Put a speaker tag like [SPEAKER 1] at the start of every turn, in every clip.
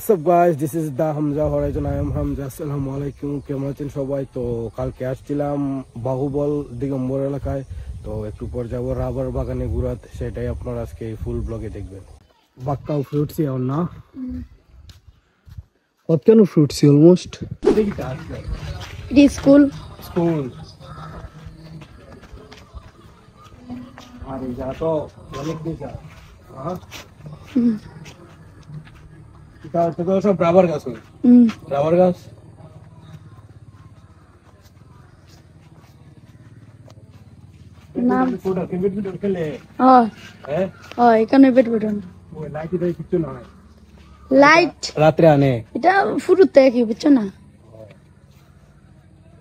[SPEAKER 1] What's up guys, this is the Hamza Horizon. I am Hamza. Assalamu alaikum. কেমন আছেন সবাই? তো কালকে আসছিলাম বাহুবল দিগম্বর এলাকায়, তো একটু পর যাব রাবার বাগানে ঘুরাতে, সেটাই আপনারা আজকে ফুল ব্লগে দেখবেন। বাক্কাও ফ্রুটস আর না কত কেন ফ্রুটস অলমোস্ট
[SPEAKER 2] স্কুল
[SPEAKER 1] আর এই জায়গা তো অনেক নিচা। এটা তো সব রাবার গাছ, রাবার গাছ।
[SPEAKER 2] নাম
[SPEAKER 1] ফুটা ক্রিকেট খেলে
[SPEAKER 2] এখানে বেডমিন্টন
[SPEAKER 1] ওই লাইট এটা কিছু না,
[SPEAKER 2] লাইট
[SPEAKER 1] রাত্রে আনে
[SPEAKER 2] এটা ফুরুতে কি বুঝছো না?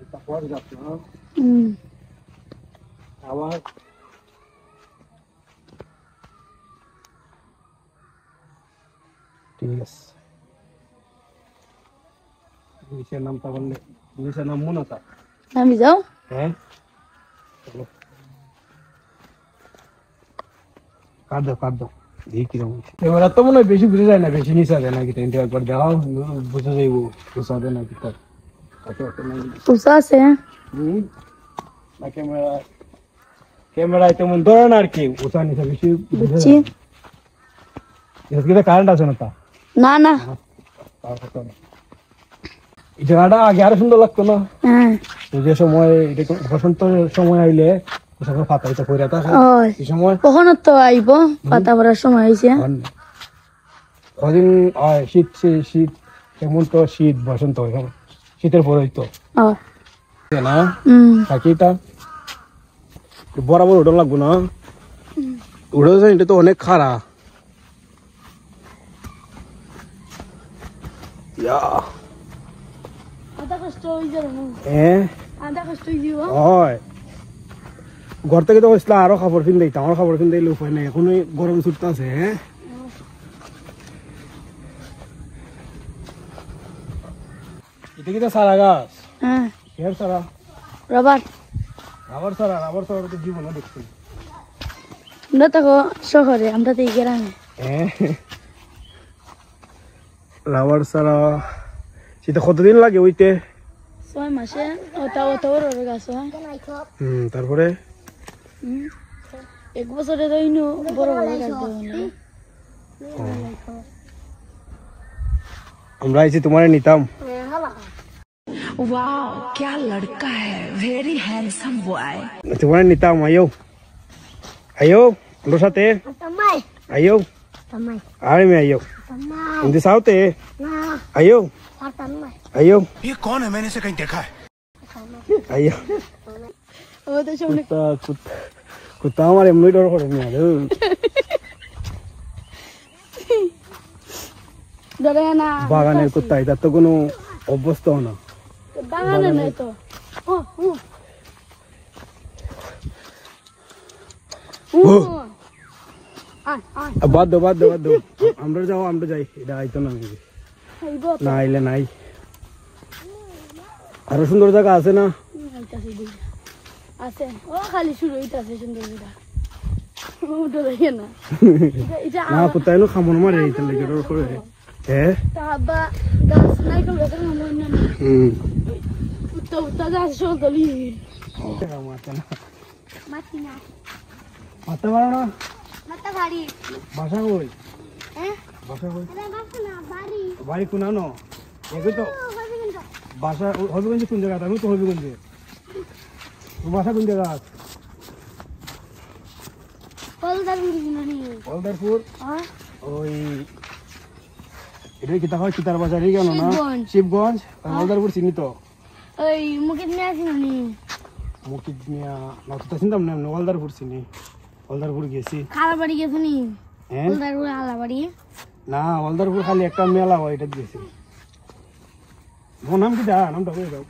[SPEAKER 1] এটা পর যাচ্ছে না আবার ঠিক আছে। নিচের নামটা বললে, নিচের নাম মুনাতা।
[SPEAKER 2] আমি যাও
[SPEAKER 1] হ্যাঁ চলো কাট দাও দেখি কিরকম। এবার তো মনে হয় বেশি বুঝে যায় না, বেশি নিচা দেয় নাকি? টেন্ট একবার দেখাও, বুঝে যাইব বুঝা দেয় নাকি। তার
[SPEAKER 2] পুষা আছে
[SPEAKER 1] না ক্যামেরায় তেমন ধরে না আর কি, উঁচা নিচা বেশি
[SPEAKER 2] বুঝছি।
[SPEAKER 1] কারেন্ট আছে না? তা
[SPEAKER 2] না না
[SPEAKER 1] এই জায়গাটা আগে আরো সুন্দর লাগতো না?
[SPEAKER 2] হ্যাঁ
[SPEAKER 1] যে সময় বসন্তের সময় আইলে পাতা এটা পড়ে থাকে, এই সময়
[SPEAKER 2] কখন তো আইব পাতা পড়ার সময় হয়েছে।
[SPEAKER 1] কদিন শীত শীত কেমন তো শীত বসন্ত শীতের পরে তো না থাকিটা বরাবর উঠন লাগবো না, উঠে এটা তো অনেক খারা। ঘর থেকে তো হয়েছিল আরো খাবার পিন দিতাম, আমার খাবার পিন দিলে উপায় নেই, এখন গরম ছুটতে আছে। হ্যাঁ এটা কি তো সারা গাছ?
[SPEAKER 2] হ্যাঁ
[SPEAKER 1] সারা
[SPEAKER 2] রাবার
[SPEAKER 1] রাবার তো জীবনে দেখছি।
[SPEAKER 2] আমরা তো শহরে, আমরা তো গ্রামে।
[SPEAKER 1] রাবার সারা সেটা কতদিন লাগে ওইতে?
[SPEAKER 2] 6 মাসে ওটা বড় গাছ হয়।
[SPEAKER 1] তারপরে
[SPEAKER 2] 1 বছরে তো ইনো বড় গাছ দেয়।
[SPEAKER 1] আমরা এসে তোমার নিতাম।
[SPEAKER 3] वाओ क्या लड़का है, वेरी हैंडसम बॉय।
[SPEAKER 1] তোমার নিতাম, আয়ো ওর সাথে আয়ো আরে মে আয়ো ইন্দে সাউতে আয়ো আয়ো।
[SPEAKER 4] ये कौन है, मैंने इसे कहीं देखा है।
[SPEAKER 1] আয়ো
[SPEAKER 2] ও তো সামনে
[SPEAKER 1] কুত্তা আমার এমনি ডর করে না রে,
[SPEAKER 2] ধরে না
[SPEAKER 1] বাগানের কুত্তা, এটা তো কোনো অভ্যস্ত না।
[SPEAKER 2] বাগানে নাই তো।
[SPEAKER 1] বাদ দো আমরা যাই, এটা আইতো না না আইলে নাই। আরো সুন্দর জায়গা আছে না?
[SPEAKER 2] আছে ও খালি শুরু হইতাছে সুন্দর জায়গা। ওটা দেখে না
[SPEAKER 1] না কোথায় নো খামন মারে এইটা লেগে ডর করে। হ্যাঁ
[SPEAKER 2] তাবা গাছ নাই তো গাছ না মন না। উত্তা গাছ সব গলি
[SPEAKER 1] মাথা মারো না,
[SPEAKER 2] মাথা ভারী
[SPEAKER 1] বাসা কই? বাসা কই? বাড়ি কোন আনো? তো বাসা হবিগঞ্জে কোন জায়গা? আমি তো হবিগঞ্জে। বাসা কোন জায়গা? অলদারপুর। ওই এটা কি তা হয় চিতার বাজারই কেন না? শিবগঞ্জ। অলদারপুর চিনি তো।
[SPEAKER 2] ওই মুকিত নিয়ে আসি নি
[SPEAKER 1] মুকিত মিয়া না তো চিনতাম না, অলদারপুর চিনি, অলদারপুর গেছি।
[SPEAKER 2] খালা বাড়ি গেছো নি?
[SPEAKER 1] হ্যাঁ
[SPEAKER 2] অলদারপুর খালা বাড়ি
[SPEAKER 1] না, অলদারপুর খালি একটা মেলা হয়, এটা গেছি। তোমার নাম কি? নামটা বলে দাও।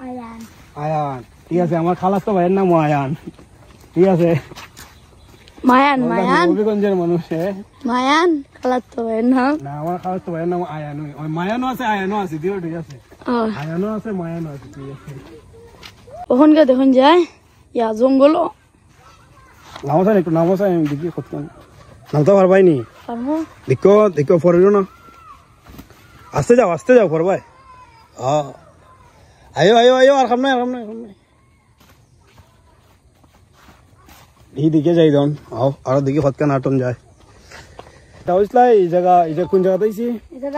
[SPEAKER 1] আয়ান। ঠিক আছে, আমার খালাস তো ভাইয়ের নাম আয়ান। ঠিক আছে,
[SPEAKER 2] মায়ান
[SPEAKER 1] হবিগঞ্জের মানুষ।
[SPEAKER 2] মায়ান খালার তো ভাইয়ের নাম
[SPEAKER 1] না, আমার খালাস তো ভাইয়ের নাম আয়ান। ওই মায়ানও আছে আয়ানও আছে, দিও ঠিক আছে, আয়ানও আছে মায়ানও আছে। ঠিক আছে,
[SPEAKER 2] ওখানকার দেখুন যায় ইয়া জঙ্গল।
[SPEAKER 1] নামসান একটু নামসান, আমি দেখি কত নামতে পারবাই নি।
[SPEAKER 2] পারবো
[SPEAKER 1] দেখো পড়িও না, আস্তে যাও পর ভাই আয়ো আর খাম নাই এই দিকে যাই দন আর দিকে হতকা নাটন যায় তাহলে এই জায়গা এটা কোন জায়গাতে আইছি
[SPEAKER 2] এটা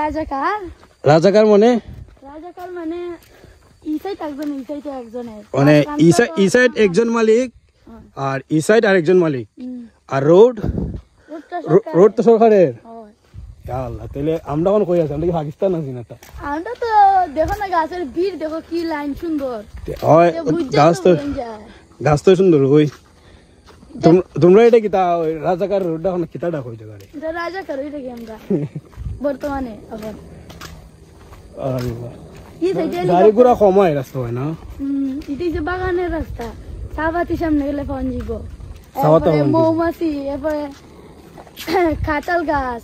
[SPEAKER 1] রাজাকার মানে
[SPEAKER 2] ই সাইড একজনের
[SPEAKER 1] মানে ই সাইড একজন মালিক আর ই সাইড আরেকজন মালিক আর রোড তো সরকারের আল্লাহ তাহলে আমরা এখন কই আছি আমরা কি পাকিস্তান আছি না
[SPEAKER 2] আমরা তো দেখো না গাছের ভিড় দেখো কি লাইন সুন্দর
[SPEAKER 1] গাছ তো সুন্দর ওই তোমরা এটা কিতা রাজাকার রোডটা এখন কিতাটা কই জায়গা রে
[SPEAKER 2] এটা রাজাকার ওইটা কি আমরা বর্তমানে এখন এই সাইডে
[SPEAKER 1] গাড়ি ঘোড়া কম হয় রাস্তা হয় না
[SPEAKER 2] এটা যে বাগানের রাস্তা সাবাতি সামনে গেলে পাওয়া যাব
[SPEAKER 1] সাবাতা
[SPEAKER 2] মৌমাছি এরপরে কাঁঠাল গাছ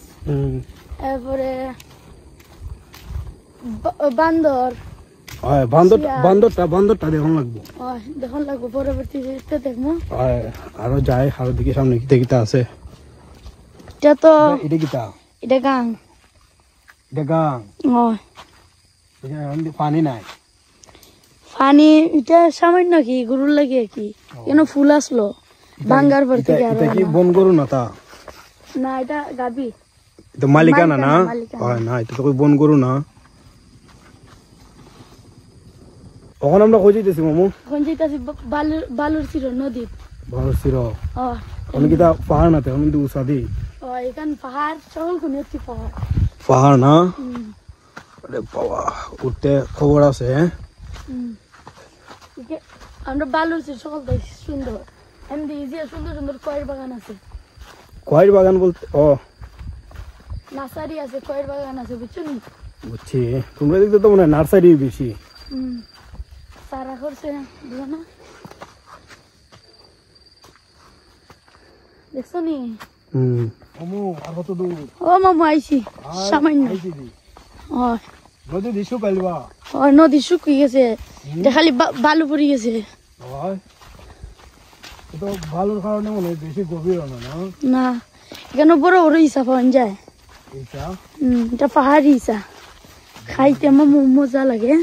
[SPEAKER 2] এরপরে বান্দর বান্দরটা দেখুন লাগবো পরবর্তীতে দেখবো আরো যায় আরো দিকে সামনে কিতা আছে এটা তো এটা কিতা এটা গাং পানি নাই পানি এটা সামান্য কি গরুর লাগে কি কেন ফুল আসলো ভাঙ্গার পর থেকে আর কি বন গরু না এটা গাবি এটা মালিকানা না না এটা তো বন গরু না এখন আমরা কই যাইতেছি মামু এখন যাইতাছি বালুর সির নদী কিতা পাহাড় না এখন কিন্তু উসাদি এখান পাহাড় সকল কোন একটি পাহাড় না আরে বাবা উঠতে খবর আছে আমরা বালুর সির সকল সুন্দর এমনি যে সুন্দর কয়ের বাগান আছে কয়ের বাগান বলতে নার্সারি আছে কয়ের বাগান আছে বুঝছি তোমরা দেখতে তো মনে হয় নার্সারি বেশি সারা করছে না দেখছো নি মামু আর কত দূর মামু আইছি সামান্য নদী দিশু পাইলবা নদী শুকিয়ে গেছে খালি বালু পড়ে গেছে তো বালুর কারণে মনে হয় বেশি গভীর না এখানে বড় ইসা পাওয়া যায় এটা পাহাড়ি ইসা খাইতে আমার মজা লাগে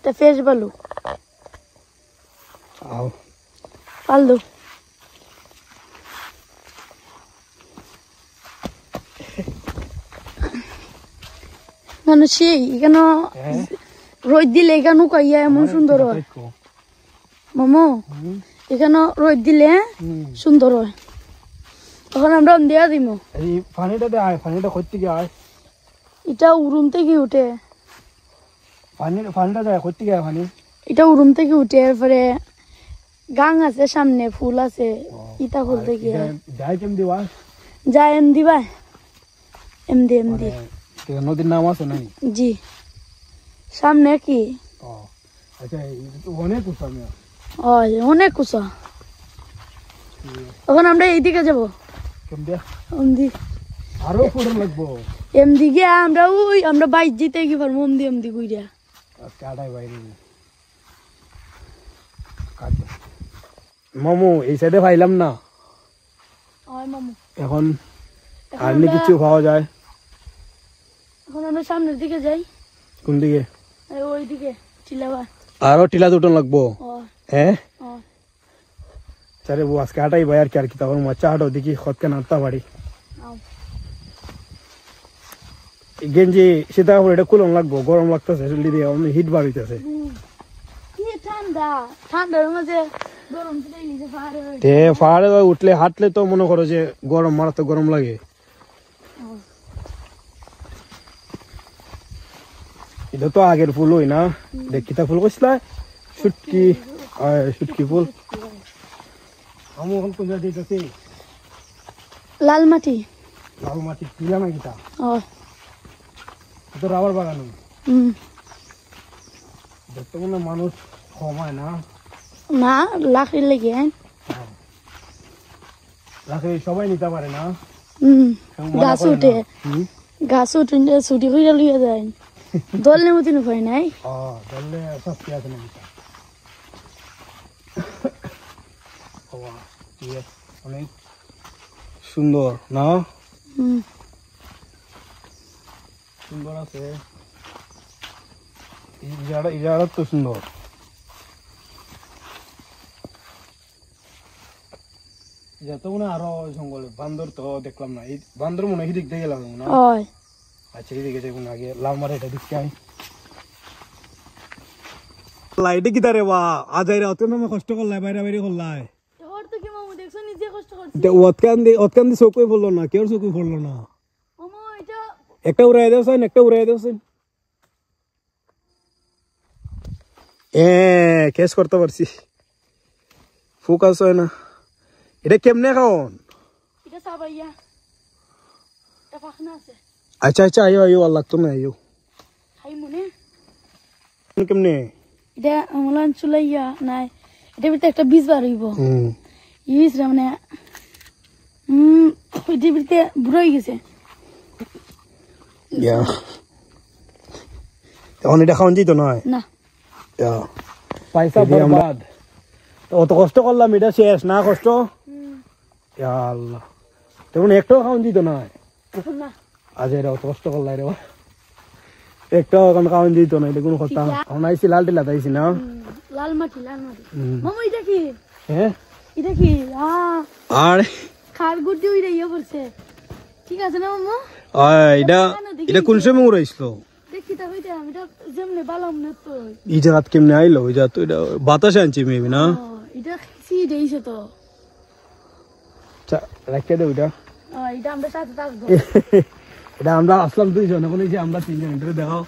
[SPEAKER 2] ফেস বালু পাল্লু মানুষ এখানে রোদ দিলে এখানে কাইয়া এমন সুন্দর হয় মামু এখানে রোদ দিলে সুন্দর হয় এখন আমরা দেয়া দিব পানিটা করতে গিয়ে এটা উরুম থেকে উঠে পানিটা যায় করতে গিয়ে এটা উরুম থেকে উঠে এরপরে গাং আছে সামনে ফুল আছে ইটা খুলতে গিয়ে যায় এমদি ভাই এমদি নদীর নাম আছে নাই জি সামনে কি অনেক কুসা এখন আমরা এইদিকে যাবো আরো ফুটন লাগবো এমদি গিয়া আমরা বাইক জিতে কি পারবো এমদি গুইরা মামু এই সাইডে পাইলাম না এখন আর কিছু পাওয়া যায় এখন আমরা সামনের দিকে যাই কোন দিকে ওই দিকে আরো টিলা দুটো লাগবো হ্যাঁ চারে আজকে হাঁটাই ভাই আর কি তখন মাচ্চা হাঁটো দেখি খতকে নাড়তা পারি গেঞ্জি সেটা এটা কুলন লাগবো গরম লাগতেছে জলদি দিয়ে হিট বার হইতেছে পাহাড়ে উঠলে হাঁটলে তো মনে করো যে গরম মারাত্মক গরম লাগে এটা তো আগের ফুল হই না দেখিতা ফুল কইছিলা শুটকি ফুল আমি এখন কোন জায়গায় যাইতেছি লাল মাটি কিলা না কিতা তো রাবার বাগান দেখতে মনে মানুষ কমায় না লাখের লেগে লাখে সবাই নিতে পারে না গাছ উঠে গাছ উঠে ছুটি করে লইয়া যায় দলের মতন ভয় নাই
[SPEAKER 1] ধরলে সস্তি আছে না অনেক সুন্দর না সুন্দর আছে এই জায়গাটা তো সুন্দর যত মনে আরো জঙ্গলে বান্দর তো দেখলাম না এই বান্দর মনে হয় দেখতে গেলাম না আচ্ছা এদিকে দেখুন আগে লালমার এটা দেখতে আই লাইটে কি তারে বা আজ আইরা অত নামে কষ্ট করলাই বাইরে বাইরে করলাই
[SPEAKER 2] ওর তো কি মামু দেখছো নিজে কষ্ট করছে
[SPEAKER 1] ওতকান দি চকুই পড়লো না কেউ চকুই পড়লো না
[SPEAKER 2] মামু এটা
[SPEAKER 1] একটা উড়াই দেওছেন একটা উড়াই দেওছেন কেস করতে পারছি ফোকাস হয় না এটা কেমনে খাওন
[SPEAKER 2] এটা সাবাইয়া এটা পাখনা আছে
[SPEAKER 1] আচ্ছা আচ্ছা আইও আইও আর লাগতো না আইও
[SPEAKER 2] খাই মনে
[SPEAKER 1] কেমনে
[SPEAKER 2] এটা আমলান চুলাইয়া নাই এটা ভিতরে একটা বীজ বার হইব ইস রে মানে ওইটার ভিতরে বুড়ো হয়ে গেছে
[SPEAKER 1] এখন এটা খাওয়ান যেত নয়
[SPEAKER 2] না
[SPEAKER 1] পয়সা বরবাদ অত কষ্ট করলাম এটা শেষ না কষ্ট আল্লাহ তেমন একটাও খাওয়ান যেত নয়
[SPEAKER 2] না
[SPEAKER 1] আজ এরা অত কষ্ট করলাই রে একটাও এখন খাওয়ান যেত না এটা কোনো কথা এখন আইসি লাল টিলা তাইছি না
[SPEAKER 2] লাল মাটি মামু এটা কি
[SPEAKER 1] হ্যাঁ
[SPEAKER 2] এটা কি
[SPEAKER 1] আর
[SPEAKER 2] খার গুড় দিয়ে ওইটা ইয়ে পড়ছে ঠিক আছে না মামু
[SPEAKER 1] এটা এটা কোন সময় উড়াইছিল
[SPEAKER 2] দেখি তা হইতে আমি এটা যেমনে বালাম না তো
[SPEAKER 1] এই জায়গা কেমনে আইলো ওই জায়গা তো এটা বাতাসে আনছি মেবি না
[SPEAKER 2] এটা খেয়েছি দিয়েছে তো
[SPEAKER 1] রাখতে দে ওইটা
[SPEAKER 2] এটা আমরা সাথে থাকবো
[SPEAKER 1] এটা আমরা আসলাম দুইজন এখন এই যে আমরা তিনজন এটা দেখাও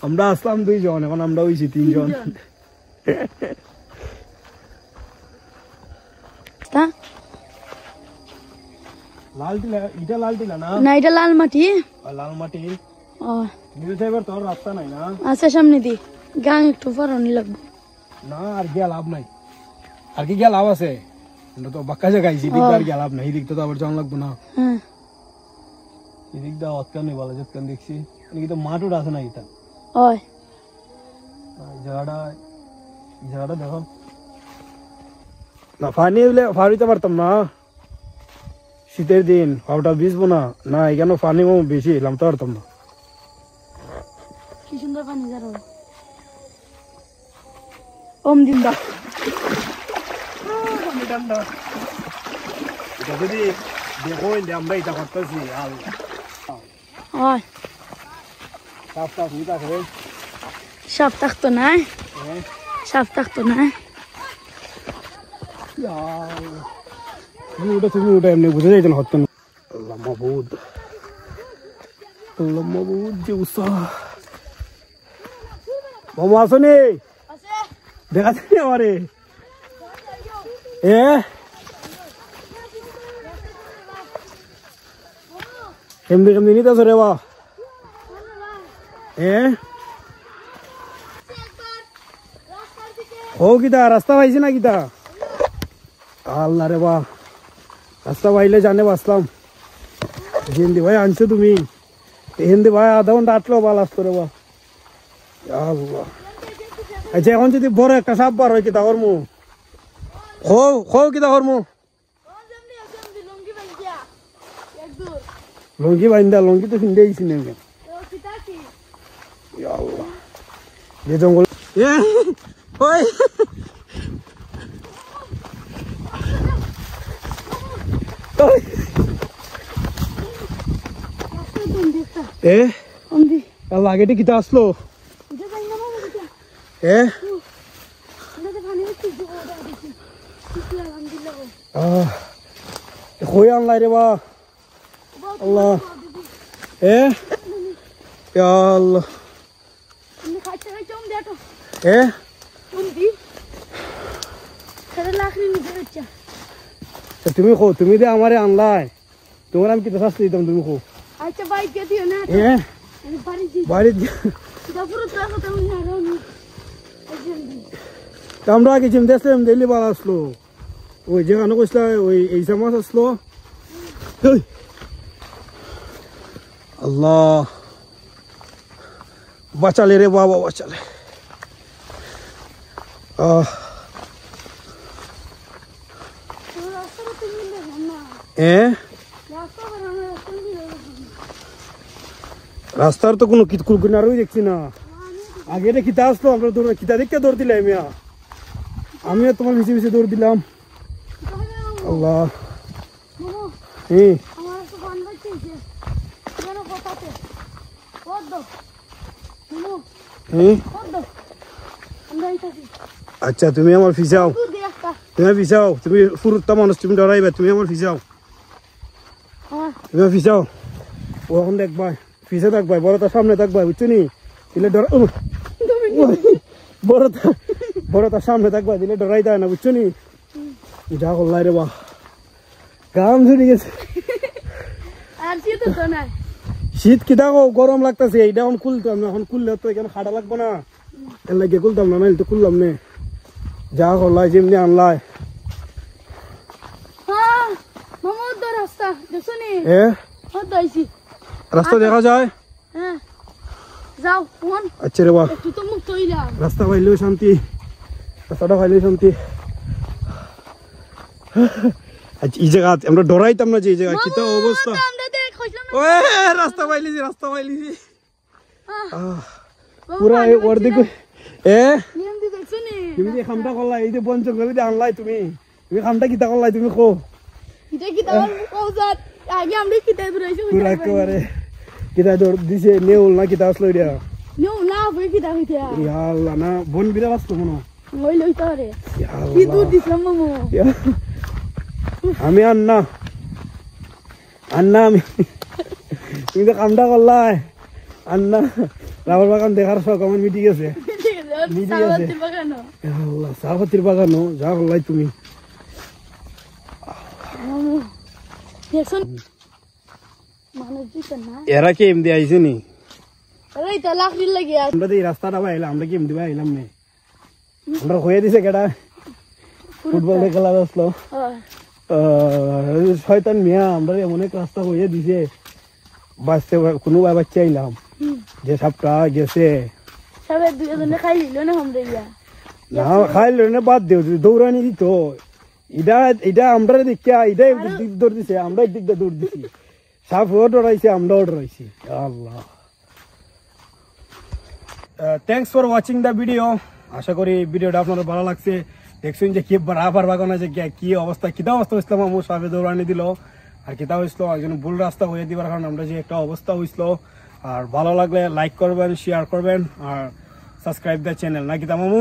[SPEAKER 1] আমরা আসলাম দুইজন এখন আমরা হইছি তিনজন লাল টিলা এটা লাল টিলা না
[SPEAKER 2] না এটা লাল মাটি
[SPEAKER 1] লাল মাটি
[SPEAKER 2] ও
[SPEAKER 1] নীল সাহেবের তোর রাস্তা নাই না
[SPEAKER 2] আচ্ছা সামনে দি গাং একটু ফরানি লাগবে
[SPEAKER 1] না আর গিয়া লাভ নাই আর কি গিয়া লাভ আছে আমরা তো বাক্কা জায়গায় আইছি দিক আর গিয়া লাভ নাই এই দিকটা তো আবার যাওয়া লাগবে না
[SPEAKER 2] হ্যাঁ
[SPEAKER 1] এই দিকটা অতকান নেই বলা যতকান দেখছি এদিকে তো মাঠও আছে না এটা
[SPEAKER 2] ওই
[SPEAKER 1] জায়গাটা দেখো না পানি হলে ফাড়িতে পারতাম না শীতের দিন পাউটা ভিজবো না না এখানে পানি বেশি নামতে পারতাম না
[SPEAKER 2] কি সুন্দর পানি যার ওম দিন দা
[SPEAKER 1] এটা যদি দেখো আমরা এটা করতেছি
[SPEAKER 2] ওই
[SPEAKER 1] সাফ সাফ নিতা করে
[SPEAKER 2] সাপ থাকতো না সাপ থাকতো না
[SPEAKER 1] তুমি ওটা এমনি বুঝে যাইতো না হতো না আল্লাহ মাবুদ যে উৎসাহ মামা আসনি দেখাচ্ছি আমারে কেমনি কেমনি নিতে আছো রে বা ও গীতা রাস্তা পাইছি না গীতা আল্লাহ রে বা রাস্তা পাইলে জানে বাঁচলাম হিন্দি ভাই আনছো তুমি হিন্দি ভাই আধা ঘন্টা আটলো বাল আসতো রে বা আল্লাহ আচ্ছা এখন যদি বড় একটা সাপ বার হয় কিতা করমু খো কিতা করমু লঙ্গি বাইন্দা লঙ্গি তো ফিন্দে আইছি না আল্লাহ যে জঙ্গল ওই লাগেটি কিতা আসলো কই আনলাই রে বা আল্লাহ আল্লাহ তুমি যে আমারে আনলাই তোমার আমি কিতা শাস্তি দিতাম তুমি কো
[SPEAKER 2] আচ্ছা বাইক দিও না
[SPEAKER 1] বাড়ি আমরা আগে জিম দেখলাম দিল্লি বার আসলো ওই যেখানে কইসলা ওই এই মাছ আসলো আল্লাহ বাঁচালে রে বাবা বাঁচালে রাস্তার তো কোনো কিনারই দেখছি না আগে রে কিতা আসলো আমরা দৌড় কিতা দেখতে দৌড় দিলাম আমিও তোমার পিছিয়ে পিছিয়ে দৌড় দিলাম আল্লাহ আচ্ছা তুমি আমার ফিসাও তুমি ফিসাও তুমি ফুরুত্তা মানুষ তুমি ডরাইবে তুমি আমার ফিসাও তুমি ফিসাও ও এখন দেখবা ফিসে থাকবা বড়টা সামনে থাকবা বুঝছো নি দিলে ডর বড়টা সামনে থাকবা দিলে ডরাই দেয় না বুঝছো নি যা করলাই রে বা গাম ধরে গেছে শীত কি দেখো গরম লাগতেছে এইটা এখন খুলতাম না এখন খুললে তো এখানে খাটা লাগবো না এর লাগে খুলতাম না নাইলে তো খুললাম নে যা করলাই যেমনি আনলাই রাস্তা দেখা যায় আচ্ছা রে বা রাস্তা পাইলেও শান্তি রাস্তাটা পাইলেও শান্তি আচ্ছা এই জায়গা আমরা ডরাইতাম না যে এই জায়গা কি তো অবস্থা রাস্তা পাইলিছি পুরা ওর দিকে তুমি যে খামটা করলাই এই যে বন জঙ্গলে যে আনলাই তুমি খামটা কিতা করলাই তুমি কো একেবারে কিতা দৌড় দিছে নেউল না কিতা আসলো এটা আল্লাহ না বন বিড়াল আসলো মনে আমি আন্না আমি তুমি তো কামটা করলাই আন্না রাবার বাগান দেখার শখ আমার মিটি গেছে চাপাতির বাগানো যা করলাই তুমি এরা কি এমনি আইছে নি আমরা তো এই রাস্তাটা পাইলাম আমরা কি এমনি পাইলাম নে আমরা হয়ে দিছে কেটা ফুটবল খেলা আসলো শয়তান মিয়া আমরা এমন এক রাস্তা হয়ে দিছে বাঁচতে কোনো বাচ্চা আইলাম যে সাপটা গেছে খাইল না বাদ দেও দৌড়ানি দিত এটা আমরা দেখিয়া এটাই দৌড় দিছে আমরা দিক দিয়ে দৌড় দিছি সাপ ডরাইছে আমরাও ডরাইছি Allah thanks for watching the video আশা করি ভিডিওটা আপনাদের ভালো লাগছে দেখছেন যে কি বরাবর বাগান আছে কি অবস্থা কিতা অবস্থা হয়েছিল আমার সাপে দৌড়ানি দিল আর কিতা হয়েছিল একজন ভুল রাস্তা হয়ে দিবার কারণে আমরা যে একটা অবস্থা হয়েছিল আর ভালো লাগলে লাইক করবেন শেয়ার করবেন আর সাবস্ক্রাইব দ্য চ্যানেল না কিতা মামু